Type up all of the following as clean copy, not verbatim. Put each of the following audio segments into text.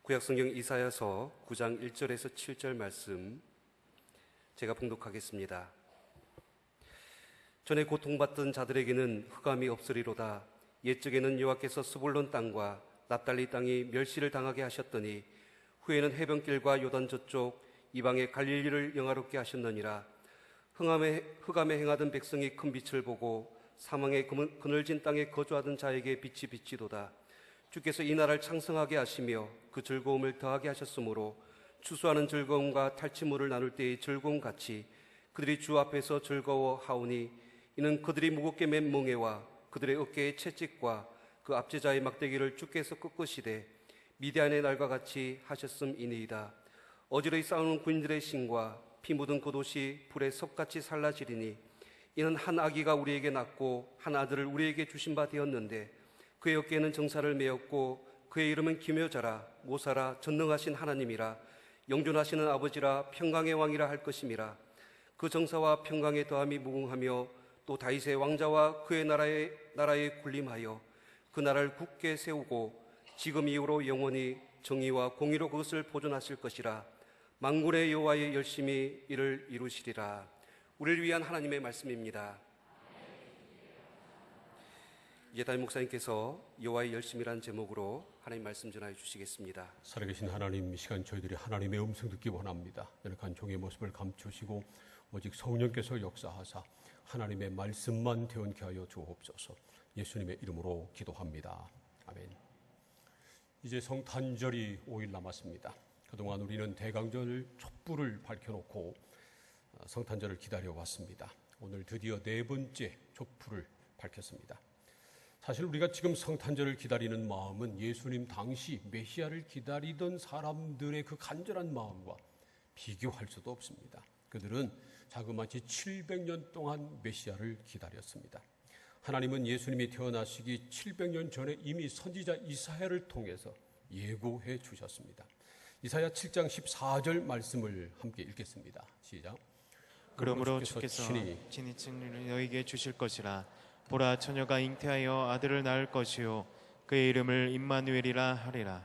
구약성경 이사야서 9장 1절에서 7절 말씀 제가 봉독하겠습니다. 전에 고통받던 자들에게는 흑암이 없으리로다. 옛적에는 여호와께서 스불론 땅과 납달리 땅이 멸시를 당하게 하셨더니 후에는 해변길과 요단 저쪽 이방의 갈릴리를 영화롭게 하셨느니라. 흑암에 행하던 백성이 큰 빛을 보고 사망의 그늘진 땅에 거주하던 자에게 빛이 비치도다. 주께서 이 나라를 창성하게 하시며 그 즐거움을 더하게 하셨으므로 추수하는 즐거움과 탈취물을 나눌 때의 즐거움 같이 그들이 주 앞에서 즐거워하오니 이는 그들이 무겁게 맨 멍에와 그들의 어깨의 채찍과 그 압제자의 막대기를 주께서 꺾으시되 미디안의 날과 같이 하셨음이니이다. 어지러이 싸우는 군인들의 신과 피 묻은 그 도시 불에 섭같이 살라지리니 이는 한 아기가 우리에게 낳고 한 아들을 우리에게 주신 바 되었는데 그의 어깨에는 정사를 메었고 그의 이름은 기묘자라 모사라 전능하신 하나님이라 영존하시는 아버지라 평강의 왕이라 할 것임이라. 그 정사와 평강의 더함이 무궁하며 또 다윗의 왕자와 그의 나라에 군림하여 그 나라를 굳게 세우고 지금 이후로 영원히 정의와 공의로 그것을 보존하실 것이라. 만군의 여호와의 열심히 이를 이루시리라. 우리를 위한 하나님의 말씀입니다. 이제 담임 목사님께서 여호와의 열심이라는 제목으로 하나님 말씀 전하여 주시겠습니다. 살아계신 하나님, 이 시간 저희들이 하나님의 음성 듣기 원합니다. 연약한 종의 모습을 감추시고 오직 성령께서 역사하사 하나님의 말씀만 되원케 하여 주옵소서. 예수님의 이름으로 기도합니다. 아멘. 이제 성탄절이 5일 남았습니다. 그동안 우리는 대강절 촛불을 밝혀놓고 성탄절을 기다려왔습니다. 오늘 드디어 네 번째 촛불을 밝혔습니다. 사실 우리가 지금 성탄절을 기다리는 마음은 예수님 당시 메시아를 기다리던 사람들의 그 간절한 마음과 비교할 수도 없습니다. 그들은 자그마치 700년 동안 메시아를 기다렸습니다. 하나님은 예수님이 태어나시기 700년 전에 이미 선지자 이사야를 통해서 예고해 주셨습니다. 이사야 7장 14절 말씀을 함께 읽겠습니다. 시작. 그러므로 주께서 친히 증인을 너에게 주실 것이라. 보라, 처녀가 잉태하여 아들을 낳을 것이요 그의 이름을 임마누엘이라 하리라.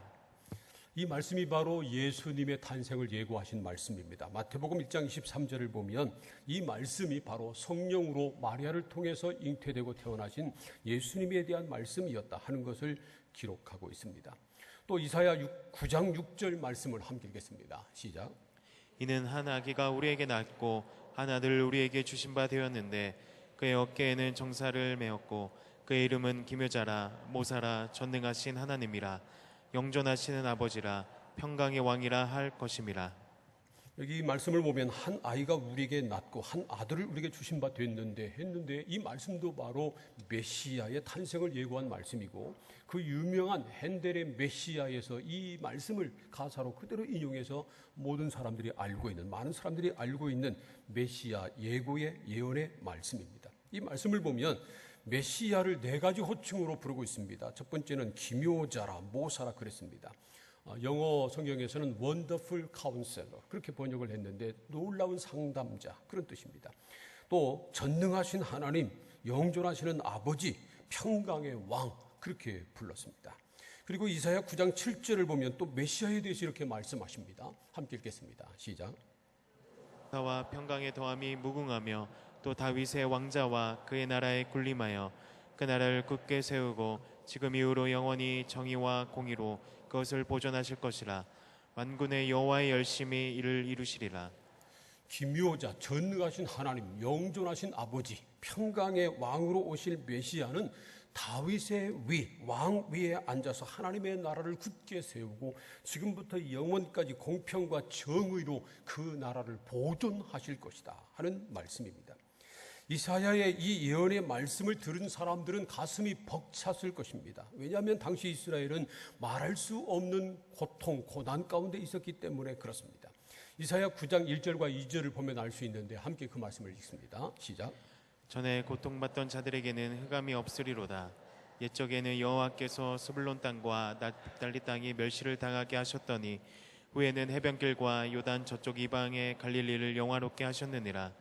이 말씀이 바로 예수님의 탄생을 예고하신 말씀입니다. 마태복음 1장 23절을 보면 이 말씀이 바로 성령으로 마리아를 통해서 잉태되고 태어나신 예수님에 대한 말씀이었다 하는 것을 기록하고 있습니다. 또 이사야 9장 6절 말씀을 함께 읽겠습니다. 시작. 이는 한 아기가 우리에게 낳고 한 아들을 우리에게 주신 바 되었는데 그의 어깨에는 정사를 메었고 그의 이름은 기묘자라 모사라 전능하신 하나님이라 영존하시는 아버지라 평강의 왕이라 할 것임이라. 여기 말씀을 보면 한 아이가 우리에게 낳고 한 아들을 우리에게 주신 바 했는데 이 말씀도 바로 메시아의 탄생을 예고한 말씀이고 그 유명한 핸델의 메시아에서 이 말씀을 가사로 그대로 인용해서 모든 사람들이 알고 있는, 많은 사람들이 알고 있는 메시아 예고의 예언의 말씀입니다. 이 말씀을 보면 메시아를 네 가지 호칭으로 부르고 있습니다. 첫 번째는 기묘자라 모사라 그랬습니다. 영어 성경에서는 Wonderful Counselor 그렇게 번역을 했는데 놀라운 상담자 그런 뜻입니다. 또 전능하신 하나님, 영존하시는 아버지, 평강의 왕 그렇게 불렀습니다. 그리고 이사야 9장 7절을 보면 또 메시아에 대해서 이렇게 말씀하십니다. 함께 읽겠습니다. 시작. 나와 평강의 더함이 무궁하며 또 다윗의 왕자와 그의 나라에 군림하여 그 나라를 굳게 세우고 지금 이후로 영원히 정의와 공의로 그것을 보존하실 것이라. 만군의 여호와의 열심히 이를 이루시리라. 기묘자, 전능하신 하나님, 영존하신 아버지, 평강의 왕으로 오실 메시아는 다윗의 왕 위에 앉아서 하나님의 나라를 굳게 세우고 지금부터 영원까지 공평과 정의로 그 나라를 보존하실 것이다 하는 말씀입니다. 이사야의 이 예언의 말씀을 들은 사람들은 가슴이 벅찼을 것입니다. 왜냐하면 당시 이스라엘은 말할 수 없는 고통, 고난 가운데 있었기 때문에 그렇습니다. 이사야 9장 1절과 2절을 보면 알 수 있는데 함께 그 말씀을 읽습니다. 시작. 전에 고통받던 자들에게는 흑암이 없으리로다. 옛적에는 여호와께서 스불론 땅과 납달리 땅이 멸시를 당하게 하셨더니 후에는 해변길과 요단 저쪽 이방의 갈릴리를 영화롭게 하셨느니라.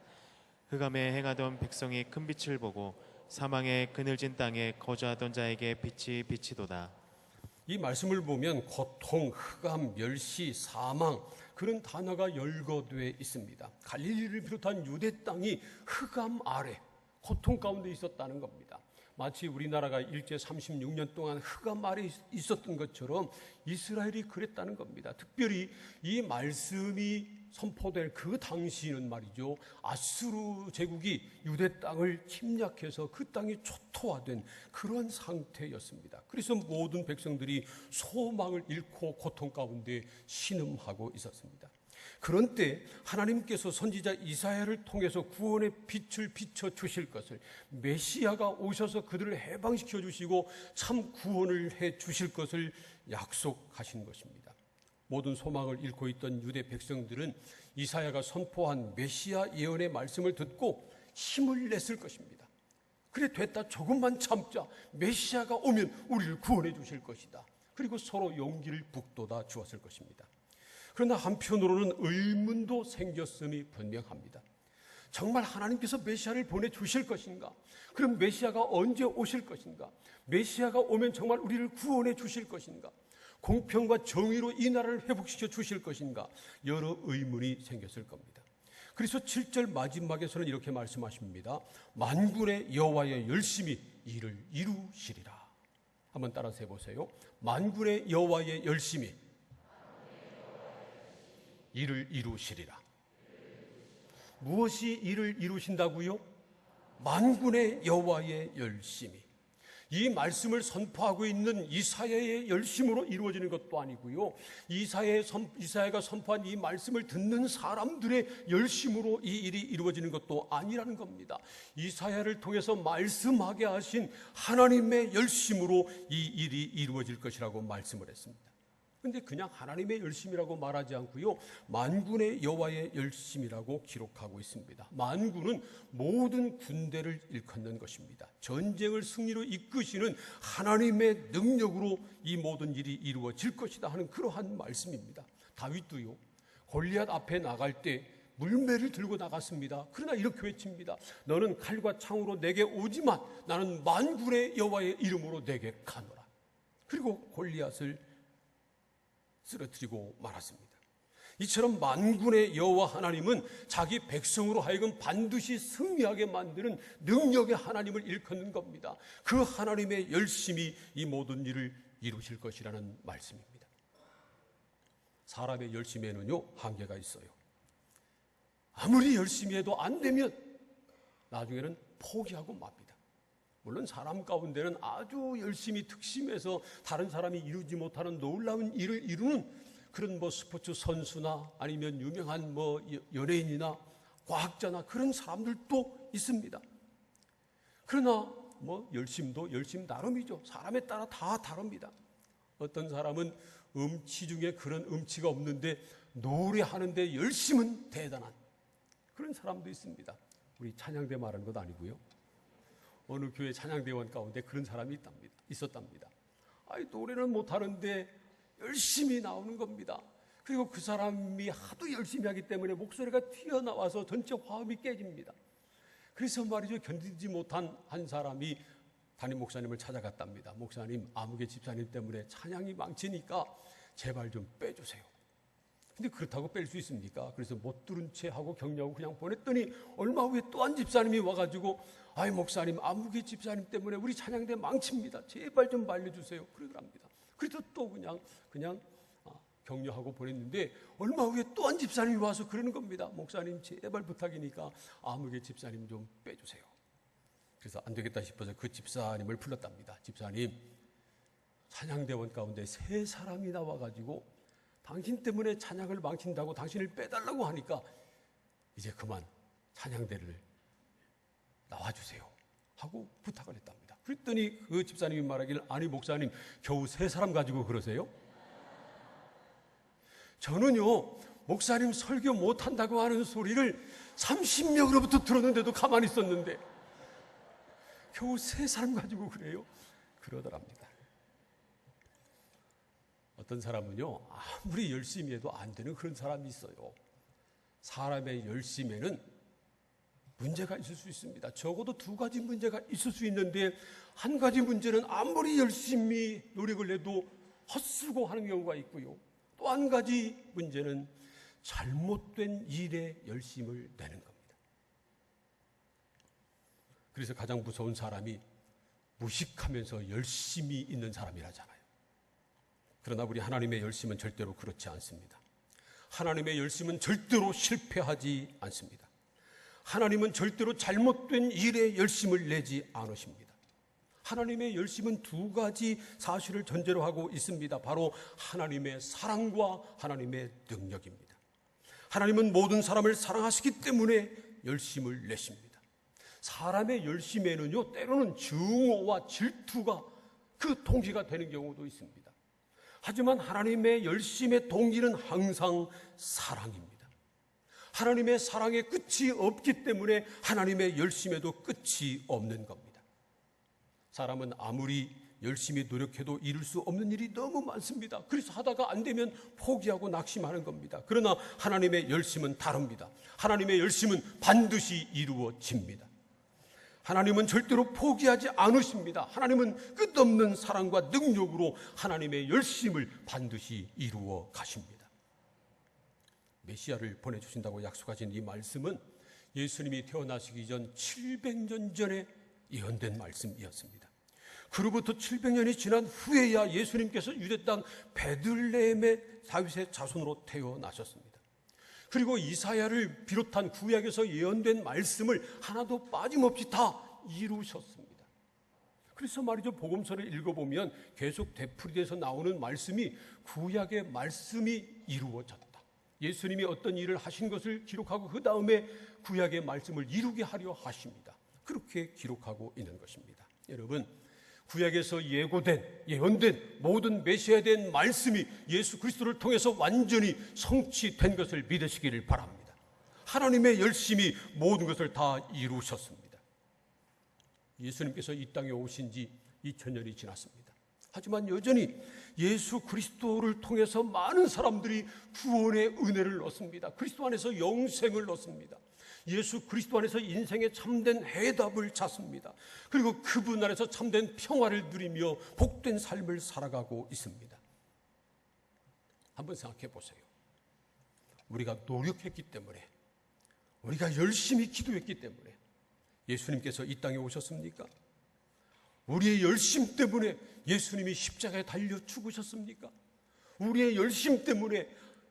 흑암에 행하던 백성이 큰 빛을 보고 사망의 그늘진 땅에 거주하던 자에게 빛이 비치도다. 이 말씀을 보면 고통, 흑암, 멸시, 사망 그런 단어가 열거되어 있습니다. 갈릴리를 비롯한 유대 땅이 흑암 아래 고통 가운데 있었다는 겁니다. 마치 우리나라가 일제 36년 동안 흑암 아래 있었던 것처럼 이스라엘이 그랬다는 겁니다. 특별히 이 말씀이 선포될 그 당시는 말이죠, 아수르 제국이 유대 땅을 침략해서 그 땅이 초토화된 그런 상태였습니다. 그래서 모든 백성들이 소망을 잃고 고통 가운데 신음하고 있었습니다. 그런 때 하나님께서 선지자 이사야를 통해서 구원의 빛을 비춰 주실 것을, 메시아가 오셔서 그들을 해방시켜 주시고 참 구원을 해 주실 것을 약속하신 것입니다. 모든 소망을 잃고 있던 유대 백성들은 이사야가 선포한 메시아 예언의 말씀을 듣고 힘을 냈을 것입니다. 그래, 됐다, 조금만 참자, 메시아가 오면 우리를 구원해 주실 것이다. 그리고 서로 용기를 북돋아 주었을 것입니다. 그러나 한편으로는 의문도 생겼음이 분명합니다. 정말 하나님께서 메시아를 보내주실 것인가? 그럼 메시아가 언제 오실 것인가? 메시아가 오면 정말 우리를 구원해 주실 것인가? 공평과 정의로 이 나라를 회복시켜 주실 것인가? 여러 의문이 생겼을 겁니다. 그래서 7절 마지막에서는 이렇게 말씀하십니다. 만군의 여호와의 열심히 이를 이루시리라. 한번 따라서 해보세요. 만군의 여호와의 열심히 이를 이루시리라. 무엇이 이를 이루신다고요? 만군의 여호와의 열심이. 이 말씀을 선포하고 있는 이사야의 열심으로 이루어지는 것도 아니고요, 이사야가 선포한 이 말씀을 듣는 사람들의 열심으로 이 일이 이루어지는 것도 아니라는 겁니다. 이사야를 통해서 말씀하게 하신 하나님의 열심으로 이 일이 이루어질 것이라고 말씀을 했습니다. 그런데 그냥 하나님의 열심이라고 말하지 않고요, 만군의 여호와의 열심이라고 기록하고 있습니다. 만군은 모든 군대를 일컫는 것입니다. 전쟁을 승리로 이끄시는 하나님의 능력으로 이 모든 일이 이루어질 것이다 하는 그러한 말씀입니다. 다윗도요, 골리앗 앞에 나갈 때 물매를 들고 나갔습니다. 그러나 이렇게 외칩니다. 너는 칼과 창으로 내게 오지만 나는 만군의 여호와의 이름으로 내게 가노라. 그리고 골리앗을 쓰러뜨리고 말았습니다. 이처럼 만군의 여호와 하나님은 자기 백성으로 하여금 반드시 승리하게 만드는 능력의 하나님을 일컫는 겁니다. 그 하나님의 열심이 이 모든 일을 이루실 것이라는 말씀입니다. 사람의 열심에는요, 한계가 있어요. 아무리 열심히 해도 안 되면 나중에는 포기하고 맙니다. 물론 사람 가운데는 아주 열심히 특심해서 다른 사람이 이루지 못하는 놀라운 일을 이루는 그런 스포츠 선수나 아니면 유명한 연예인이나 과학자나 그런 사람들도 있습니다. 그러나 열심도 열심 나름이죠. 사람에 따라 다 다릅니다. 어떤 사람은 음치 중에 그런 음치가 없는데 노래하는데 열심은 대단한 그런 사람도 있습니다. 우리 찬양대 말하는 것 아니고요. 어느 교회 찬양대원 가운데 그런 사람이 있었답니다. 노래는 못하는데 열심히 나오는 겁니다. 그리고 그 사람이 하도 열심히 하기 때문에 목소리가 튀어나와서 전체 화음이 깨집니다. 그래서 말이죠, 견디지 못한 한 사람이 담임 목사님을 찾아갔답니다. 목사님, 아무개 집사님 때문에 찬양이 망치니까 제발 좀 빼주세요. 근데 그렇다고 뺄 수 있습니까? 그래서 못 들은 채 하고 격려하고 그냥 보냈더니 얼마 후에 또 한 집사님이 와가지고 목사님, 아무개 집사님 때문에 우리 찬양대 망칩니다. 제발 좀 말려주세요. 그러더랍니다. 그래서 또 그냥 격려하고 보냈는데 얼마 후에 또 한 집사님이 와서 그러는 겁니다. 목사님, 제발 부탁이니까 아무개 집사님 좀 빼주세요. 그래서 안 되겠다 싶어서 그 집사님을 불렀답니다. 집사님, 찬양대원 가운데 3사람이 나와가지고 당신 때문에 찬양을 망친다고 당신을 빼달라고 하니까 이제 그만 찬양대를 나와주세요 하고 부탁을 했답니다. 그랬더니 그 집사님이 말하기를, 아니 목사님, 겨우 3사람 가지고 그러세요? 저는요, 목사님 설교 못한다고 하는 소리를 30명으로부터 들었는데도 가만히 있었는데 겨우 3사람 가지고 그래요? 그러더랍니다. 어떤 사람은요, 아무리 열심히 해도 안 되는 그런 사람이 있어요. 사람의 열심에는 문제가 있을 수 있습니다. 적어도 2가지 문제가 있을 수 있는데, 한 가지 문제는 아무리 열심히 노력을 해도 헛수고하는 경우가 있고요. 또 한 가지 문제는 잘못된 일에 열심을 내는 겁니다. 그래서 가장 무서운 사람이 무식하면서 열심히 있는 사람이라잖아요. 그러나 우리 하나님의 열심은 절대로 그렇지 않습니다. 하나님의 열심은 절대로 실패하지 않습니다. 하나님은 절대로 잘못된 일에 열심을 내지 않으십니다. 하나님의 열심은 두 가지 사실을 전제로 하고 있습니다. 바로 하나님의 사랑과 하나님의 능력입니다. 하나님은 모든 사람을 사랑하시기 때문에 열심을 내십니다. 사람의 열심에는요, 때로는 증오와 질투가 그 동기가 되는 경우도 있습니다. 하지만 하나님의 열심의 동기는 항상 사랑입니다. 하나님의 사랑에 끝이 없기 때문에 하나님의 열심에도 끝이 없는 겁니다. 사람은 아무리 열심히 노력해도 이룰 수 없는 일이 너무 많습니다. 그래서 하다가 안 되면 포기하고 낙심하는 겁니다. 그러나 하나님의 열심은 다릅니다. 하나님의 열심은 반드시 이루어집니다. 하나님은 절대로 포기하지 않으십니다. 하나님은 끝없는 사랑과 능력으로 하나님의 열심을 반드시 이루어 가십니다. 메시아를 보내주신다고 약속하신 이 말씀은 예수님이 태어나시기 전 700년 전에 예언된 말씀이었습니다. 그로부터 700년이 지난 후에야 예수님께서 유대 땅 베들레헴의 다윗의 자손으로 태어나셨습니다. 그리고 이사야를 비롯한 구약에서 예언된 말씀을 하나도 빠짐없이 다 이루셨습니다. 그래서 말이죠, 복음서를 읽어보면 계속 되풀이돼서 나오는 말씀이 구약의 말씀이 이루어졌다. 예수님이 어떤 일을 하신 것을 기록하고 그 다음에 구약의 말씀을 이루게 하려 하십니다. 그렇게 기록하고 있는 것입니다. 여러분, 구약에서 예언된 모든 메시아에 대한 말씀이 예수 그리스도를 통해서 완전히 성취된 것을 믿으시기를 바랍니다. 하나님의 열심이 모든 것을 다 이루셨습니다. 예수님께서 이 땅에 오신 지 2000년이 지났습니다. 하지만 여전히 예수 그리스도를 통해서 많은 사람들이 구원의 은혜를 얻습니다. 그리스도 안에서 영생을 얻습니다. 예수 그리스도 안에서 인생의 참된 해답을 찾습니다. 그리고 그분 안에서 참된 평화를 누리며 복된 삶을 살아가고 있습니다. 한번 생각해 보세요. 우리가 노력했기 때문에, 우리가 열심히 기도했기 때문에 예수님께서 이 땅에 오셨습니까? 우리의 열심 때문에 예수님이 십자가에 달려 죽으셨습니까? 우리의 열심 때문에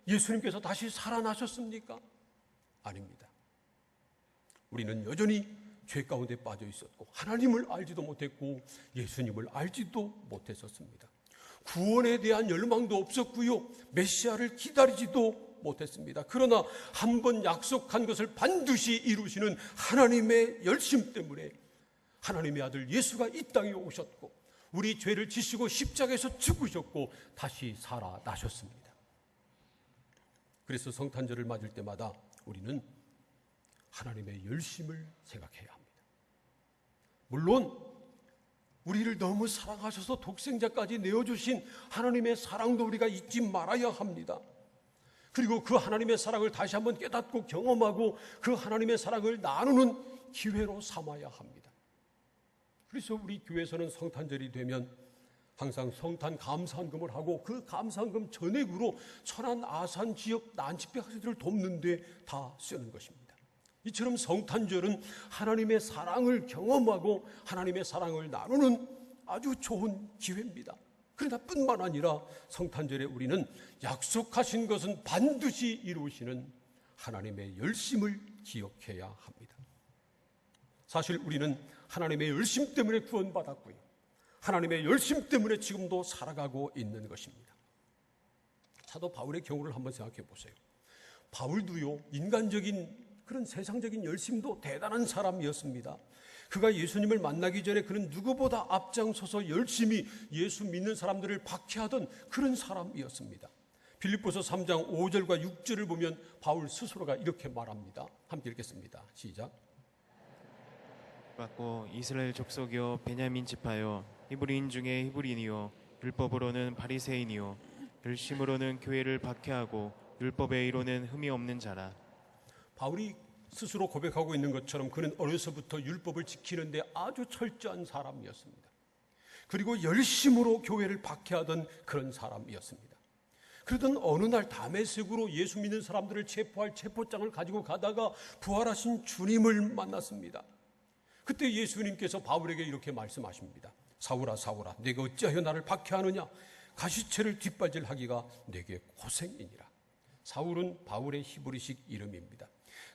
예수님께서 다시 살아나셨습니까? 아닙니다. 우리는 여전히 죄 가운데 빠져 있었고 하나님을 알지도 못했고 예수님을 알지도 못했었습니다. 구원에 대한 열망도 없었고요, 메시아를 기다리지도 못했습니다. 그러나 한 번 약속한 것을 반드시 이루시는 하나님의 열심 때문에 하나님의 아들 예수가 이 땅에 오셨고 우리 죄를 지시고 십자가에서 죽으셨고 다시 살아나셨습니다. 그래서 성탄절을 맞을 때마다 우리는 하나님의 열심을 생각해야 합니다. 물론 우리를 너무 사랑하셔서 독생자까지 내어주신 하나님의 사랑도 우리가 잊지 말아야 합니다. 그리고 그 하나님의 사랑을 다시 한번 깨닫고 경험하고 그 하나님의 사랑을 나누는 기회로 삼아야 합니다. 그래서 우리 교회에서는 성탄절이 되면 항상 성탄 감사헌금을 하고 그 감사헌금 전액으로 천안 아산 지역 난치배 학생들을 돕는 데 다 쓰는 것입니다. 이처럼 성탄절은 하나님의 사랑을 경험하고 하나님의 사랑을 나누는 아주 좋은 기회입니다. 그러나 뿐만 아니라 성탄절에 우리는 약속하신 것은 반드시 이루시는 하나님의 열심을 기억해야 합니다. 사실 우리는 하나님의 열심 때문에 구원받았고요, 하나님의 열심 때문에 지금도 살아가고 있는 것입니다. 사도 바울의 경우를 한번 생각해 보세요. 바울도요, 인간적인 그런 세상적인 열심도 대단한 사람이었습니다. 그가 예수님을 만나기 전에 그는 누구보다 앞장서서 열심히 예수 믿는 사람들을 박해하던 그런 사람이었습니다. 빌립보서 3장 5절과 6절을 보면 바울 스스로가 이렇게 말합니다. 함께 읽겠습니다. 시작. 받고 이스라엘 족속이요 베냐민 지파요 히브리인 중에 히브리인이요 율법으로는 바리새인이요 열심으로는 교회를 박해하고 율법의 이로는 흠이 없는 자라. 바울이 스스로 고백하고 있는 것처럼 그는 어려서부터 율법을 지키는데 아주 철저한 사람이었습니다. 그리고 열심으로 교회를 박해하던 그런 사람이었습니다. 그러던 어느 날 다메섹으로 예수 믿는 사람들을 체포할 체포장을 가지고 가다가 부활하신 주님을 만났습니다. 그때 예수님께서 바울에게 이렇게 말씀하십니다. 사울아 사울아 네가 어찌하여 나를 박해하느냐? 가시체를 뒷발질하기가 네게 고생이니라. 사울은 바울의 히브리식 이름입니다.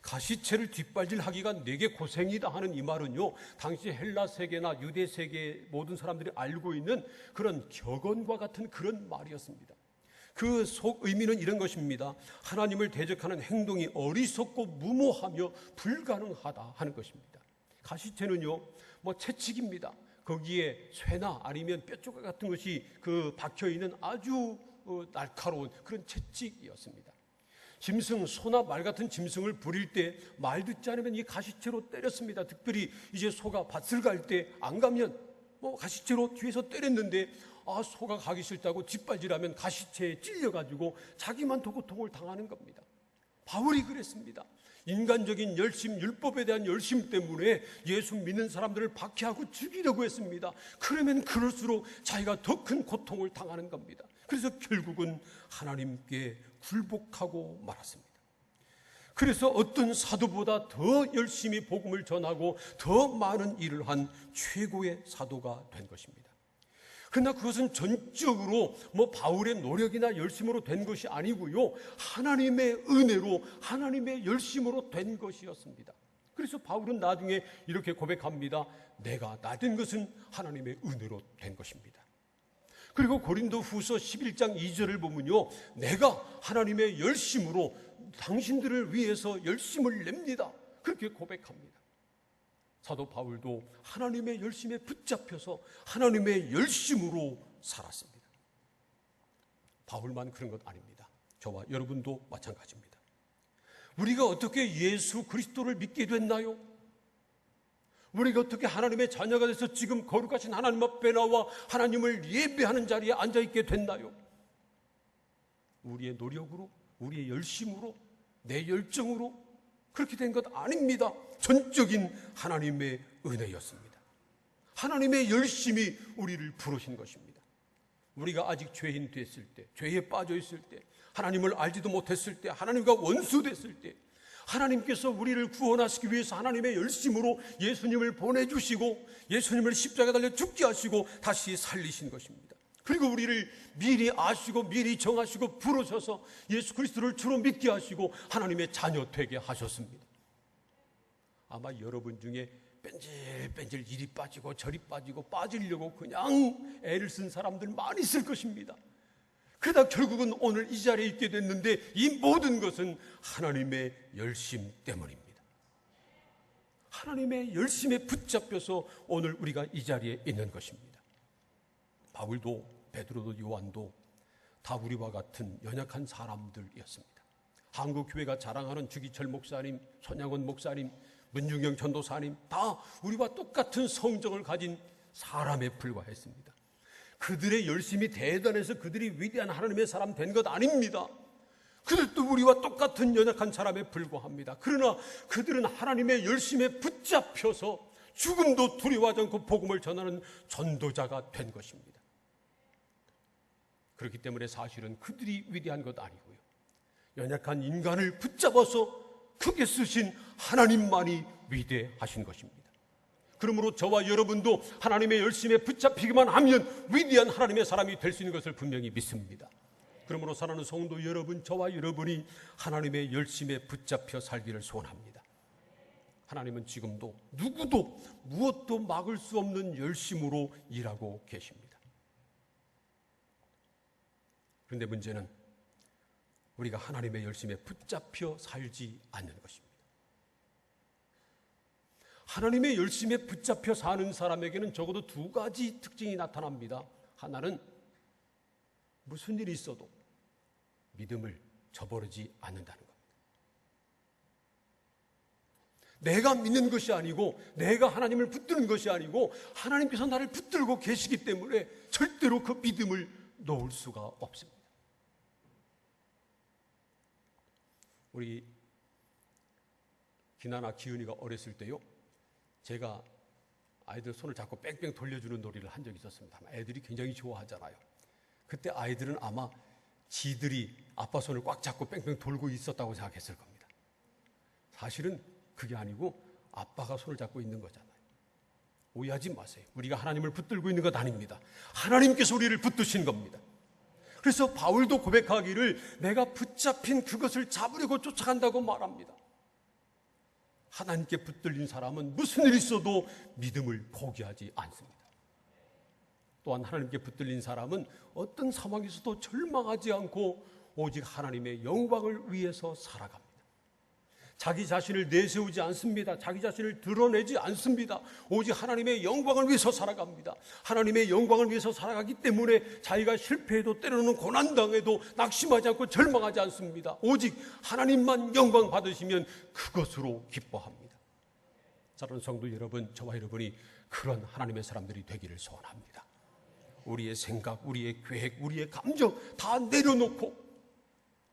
가시체를 뒷발질하기가 내게 고생이다 하는 이 말은요, 당시 헬라 세계나 유대 세계 모든 사람들이 알고 있는 그런 격언과 같은 그런 말이었습니다. 그 속 의미는 이런 것입니다. 하나님을 대적하는 행동이 어리석고 무모하며 불가능하다 하는 것입니다. 가시체는요, 채찍입니다. 거기에 쇠나 아니면 뼈조각 같은 것이 박혀있는 아주 날카로운 그런 채찍이었습니다. 짐승, 소나 말 같은 짐승을 부릴 때 말 듣지 않으면 이 가시채로 때렸습니다. 특별히 이제 소가 밭을 갈 때 안 가면 가시채로 뒤에서 때렸는데 소가 가기 싫다고 뒷발질하면 가시채에 찔려가지고 자기만 더 고통을 당하는 겁니다. 바울이 그랬습니다. 인간적인 열심, 율법에 대한 열심 때문에 예수 믿는 사람들을 박해하고 죽이려고 했습니다. 그러면 그럴수록 자기가 더 큰 고통을 당하는 겁니다. 그래서 결국은 하나님께 굴복하고 말았습니다. 그래서 어떤 사도보다 더 열심히 복음을 전하고 더 많은 일을 한 최고의 사도가 된 것입니다. 그러나 그것은 전적으로 바울의 노력이나 열심으로 된 것이 아니고요, 하나님의 은혜로, 하나님의 열심으로 된 것이었습니다. 그래서 바울은 나중에 이렇게 고백합니다. 내가 나 된 것은 하나님의 은혜로 된 것입니다. 그리고 고린도 후서 11장 2절을 보면요, 내가 하나님의 열심으로 당신들을 위해서 열심을 냅니다. 그렇게 고백합니다. 사도 바울도 하나님의 열심에 붙잡혀서 하나님의 열심으로 살았습니다. 바울만 그런 것 아닙니다. 저와 여러분도 마찬가지입니다. 우리가 어떻게 예수 그리스도를 믿게 됐나요? 우리가 어떻게 하나님의 자녀가 돼서 지금 거룩하신 하나님 앞에 나와 하나님을 예배하는 자리에 앉아있게 됐나요? 우리의 노력으로, 우리의 열심으로, 내 열정으로 그렇게 된 것 아닙니다. 전적인 하나님의 은혜였습니다. 하나님의 열심이 우리를 부르신 것입니다. 우리가 아직 죄인 됐을 때, 죄에 빠져 있을 때, 하나님을 알지도 못했을 때, 하나님과 원수됐을 때, 하나님께서 우리를 구원하시기 위해서 하나님의 열심으로 예수님을 보내주시고 예수님을 십자가에 달려 죽게 하시고 다시 살리신 것입니다. 그리고 우리를 미리 아시고 미리 정하시고 부르셔서 예수 그리스도를 주로 믿게 하시고 하나님의 자녀 되게 하셨습니다. 아마 여러분 중에 뺀질뺀질 이리 빠지고 저리 빠지고 빠지려고 그냥 애를 쓴 사람들 많이 있을 것입니다. 그러다 결국은 오늘 이 자리에 있게 됐는데 이 모든 것은 하나님의 열심 때문입니다. 하나님의 열심에 붙잡혀서 오늘 우리가 이 자리에 있는 것입니다. 바울도 베드로도 요한도 다 우리와 같은 연약한 사람들이었습니다. 한국교회가 자랑하는 주기철 목사님, 손양원 목사님, 문중경 전도사님 다 우리와 똑같은 성정을 가진 사람에 불과했습니다. 그들의 열심이 대단해서 그들이 위대한 하나님의 사람 된 것 아닙니다. 그들도 우리와 똑같은 연약한 사람에 불과합니다. 그러나 그들은 하나님의 열심에 붙잡혀서 죽음도 두려워하지 않고 복음을 전하는 전도자가 된 것입니다. 그렇기 때문에 사실은 그들이 위대한 것 아니고요, 연약한 인간을 붙잡아서 크게 쓰신 하나님만이 위대하신 것입니다. 그러므로 저와 여러분도 하나님의 열심에 붙잡히기만 하면 위대한 하나님의 사람이 될 수 있는 것을 분명히 믿습니다. 그러므로 사랑하는 성도 여러분, 저와 여러분이 하나님의 열심에 붙잡혀 살기를 소원합니다. 하나님은 지금도 누구도 무엇도 막을 수 없는 열심으로 일하고 계십니다. 그런데 문제는 우리가 하나님의 열심에 붙잡혀 살지 않는 것입니다. 하나님의 열심에 붙잡혀 사는 사람에게는 적어도 두 가지 특징이 나타납니다. 하나는 무슨 일이 있어도 믿음을 저버리지 않는다는 겁니다. 내가 믿는 것이 아니고 내가 하나님을 붙드는 것이 아니고 하나님께서 나를 붙들고 계시기 때문에 절대로 그 믿음을 놓을 수가 없습니다. 우리 기나나 기은이가 어렸을 때요, 제가 아이들 손을 잡고 뺑뺑 돌려주는 놀이를 한 적이 있었습니다. 애들이 굉장히 좋아하잖아요. 그때 아이들은 아마 지들이 아빠 손을 꽉 잡고 뺑뺑 돌고 있었다고 생각했을 겁니다. 사실은 그게 아니고 아빠가 손을 잡고 있는 거잖아요. 오해하지 마세요. 우리가 하나님을 붙들고 있는 것 아닙니다. 하나님께서 우리를 붙드신 겁니다. 그래서 바울도 고백하기를 내가 붙잡힌 그것을 잡으려고 쫓아간다고 말합니다. 하나님께 붙들린 사람은 무슨 일이 있어도 믿음을 포기하지 않습니다. 또한 하나님께 붙들린 사람은 어떤 상황에서도 절망하지 않고 오직 하나님의 영광을 위해서 살아갑니다. 자기 자신을 내세우지 않습니다. 자기 자신을 드러내지 않습니다. 오직 하나님의 영광을 위해서 살아갑니다. 하나님의 영광을 위해서 살아가기 때문에 자기가 실패해도 때로는 고난당해도 낙심하지 않고 절망하지 않습니다. 오직 하나님만 영광 받으시면 그것으로 기뻐합니다. 사랑하는 성도 여러분, 저와 여러분이 그런 하나님의 사람들이 되기를 소원합니다. 우리의 생각, 우리의 계획, 우리의 감정 다 내려놓고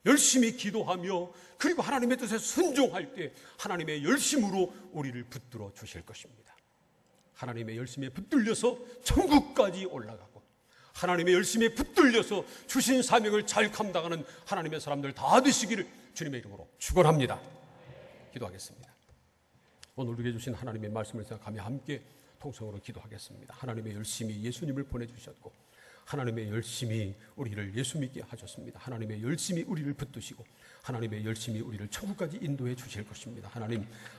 열심히 기도하며 그리고 하나님의 뜻에 순종할 때 하나님의 열심으로 우리를 붙들어 주실 것입니다. 하나님의 열심에 붙들려서 천국까지 올라가고 하나님의 열심에 붙들려서 주신 사명을 잘 감당하는 하나님의 사람들 다 되시기를 주님의 이름으로 축원합니다. 기도하겠습니다. 오늘 우리에게 주신 하나님의 말씀을 생각하며 함께 통성으로 기도하겠습니다. 하나님의 열심이 예수님을 보내주셨고 하나님의 열심이 우리를 예수 믿게 하셨습니다. 하나님의 열심이 우리를 붙드시고 하나님의 열심이 우리를 천국까지 인도해 주실 것입니다.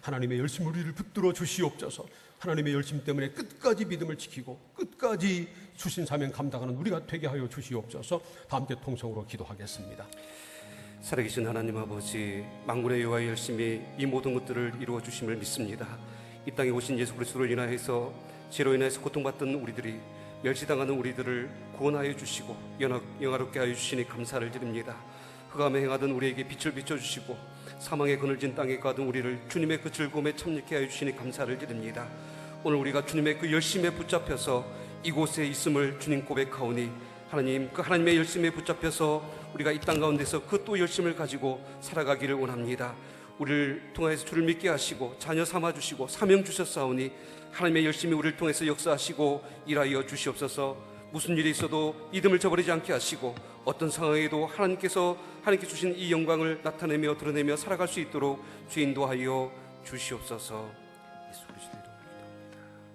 하나님의 열심이 우리를 붙들어 주시옵소서. 하나님의 열심 때문에 끝까지 믿음을 지키고 끝까지 주신 사명 감당하는 우리가 되게 하여 주시옵소서. 다 함께 통성으로 기도하겠습니다. 살아계신 하나님 아버지, 만군의 여호와의 열심히 이 모든 것들을 이루어 주심을 믿습니다. 이 땅에 오신 예수 그리스도로 인하여서 죄로 인하여서 고통받던 우리들이 멸시당하는 우리들을 구원하여 주시고 영화롭게 하여 주시니 감사를 드립니다. 흑암에 행하던 우리에게 빛을 비춰주시고 사망의 그늘진 땅에 가던 우리를 주님의 그 즐거움에 참여케 하여 주시니 감사를 드립니다. 오늘 우리가 주님의 그 열심에 붙잡혀서 이곳에 있음을 주님 고백하오니 하나님, 그 하나님의 열심에 붙잡혀서 우리가 이 땅 가운데서 그 또 열심을 가지고 살아가기를 원합니다. 우리를 통해서 주를 믿게 하시고 자녀 삼아주시고 사명 주셨사오니 하나님의 열심히 우리를 통해서 역사하시고 일하여 주시옵소서. 무슨 일이 있어도 믿음을 저버리지 않게 하시고 어떤 상황에도 하나님께 주신 이 영광을 나타내며 드러내며 살아갈 수 있도록 주인도하여 주시옵소서.